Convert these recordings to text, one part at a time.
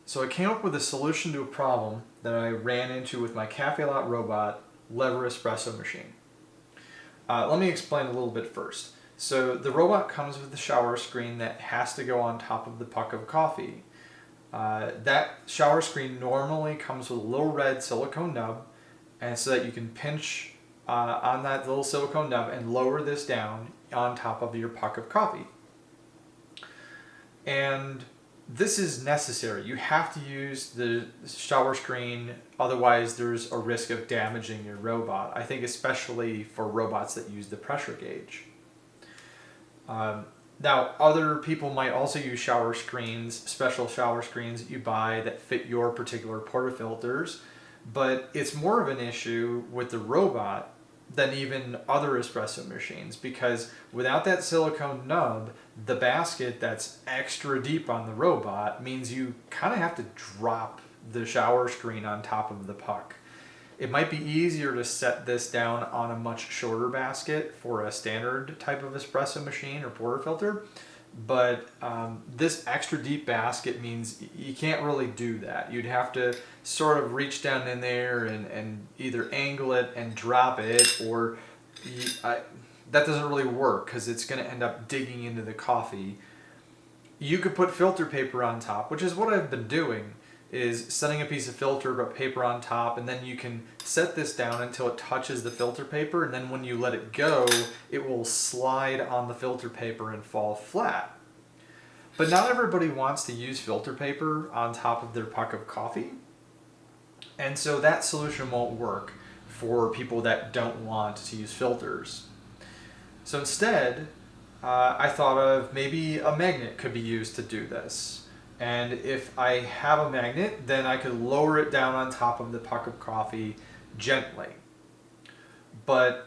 So I came up with a solution to a problem that I ran into with my Cafe Lot robot lever espresso machine. Let me explain a little bit first. So the robot comes with the shower screen that has to go on top of the puck of coffee. That shower screen normally comes with a little red silicone nub, and so that you can pinch on that little silicone nub and lower this down on top of your puck of coffee. And this is necessary. You have to use the shower screen, otherwise there's a risk of damaging your robot. I think especially for robots that use the pressure gauge. Now, other people might also use shower screens, special shower screens that you buy that fit your particular portafilters, but it's more of an issue with the robot than even other espresso machines, because without that silicone nub, the basket that's extra deep on the robot means you kind of have to drop the shower screen on top of the puck. It might be easier to set this down on a much shorter basket for a standard type of espresso machine or portafilter, but this extra deep basket means you can't really do that. You'd have to sort of reach down in there and either angle it and drop it, or that doesn't really work because it's going to end up digging into the coffee. You could put filter paper on top, which is what I've been doing, is setting a piece of filter paper on top, and then you can set this down until it touches the filter paper, and then when you let it go, it will slide on the filter paper and fall flat. But not everybody wants to use filter paper on top of their puck of coffee, and so that solution won't work for people that don't want to use filters. So instead, I thought of maybe a magnet could be used to do this. And if I have a magnet, then I could lower it down on top of the puck of coffee gently. But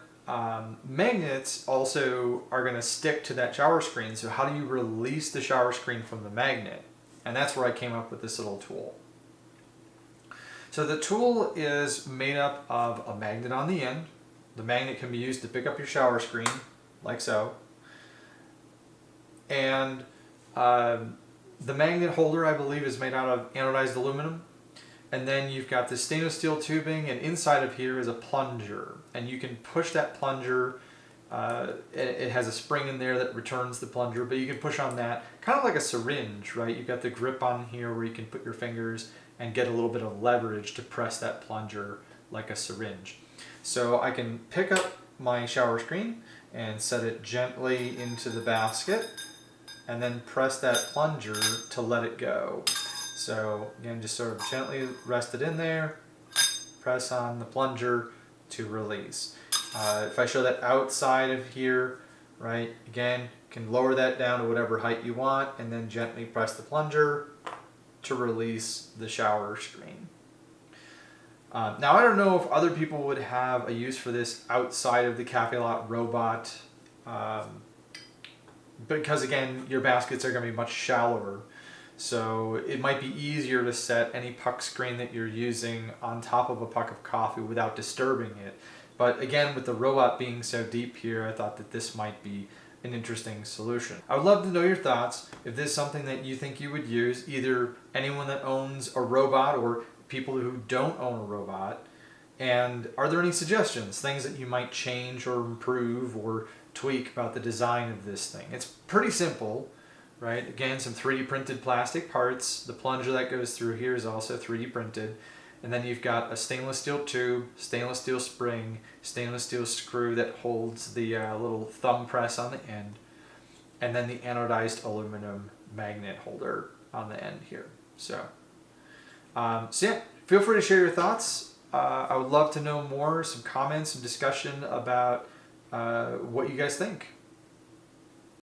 magnets also are going to stick to that shower screen, so how do you release the shower screen from the magnet? And that's where I came up with this little tool. So the tool is made up of a magnet on the end. The magnet can be used to pick up your shower screen, like so. And the magnet holder, I believe, is made out of anodized aluminum. And then you've got this stainless steel tubing, and inside of here is a plunger. And you can push that plunger. It has a spring in there that returns the plunger, but you can push on that, kind of like a syringe, right? You've got the grip on here where you can put your fingers and get a little bit of leverage to press that plunger like a syringe. So I can pick up my shower screen and set it gently into the basket, and then press that plunger to let it go. So again, just sort of gently rest it in there, press on the plunger to release. If I show that outside of here, right, again, you can lower that down to whatever height you want, and then gently press the plunger to release the shower screen. Now, I don't know if other people would have a use for this outside of the Cafe Lot robot, because again, your baskets are going to be much shallower, so it might be easier to set any puck screen that you're using on top of a puck of coffee without disturbing it. But again, with the robot being so deep here, I thought that this might be an interesting solution. I would love to know your thoughts. If this is something that you think you would use, either anyone that owns a robot or people who don't own a robot, and are there any suggestions, things that you might change or improve or tweak about the design of this thing? It's pretty simple, right? Again, some 3D printed plastic parts. The plunger that goes through here is also 3D printed. And then you've got a stainless steel tube, stainless steel spring, stainless steel screw that holds the little thumb press on the end, and then the anodized aluminum magnet holder on the end here. So yeah, feel free to share your thoughts. I would love to know more, some comments, some discussion about what you guys think.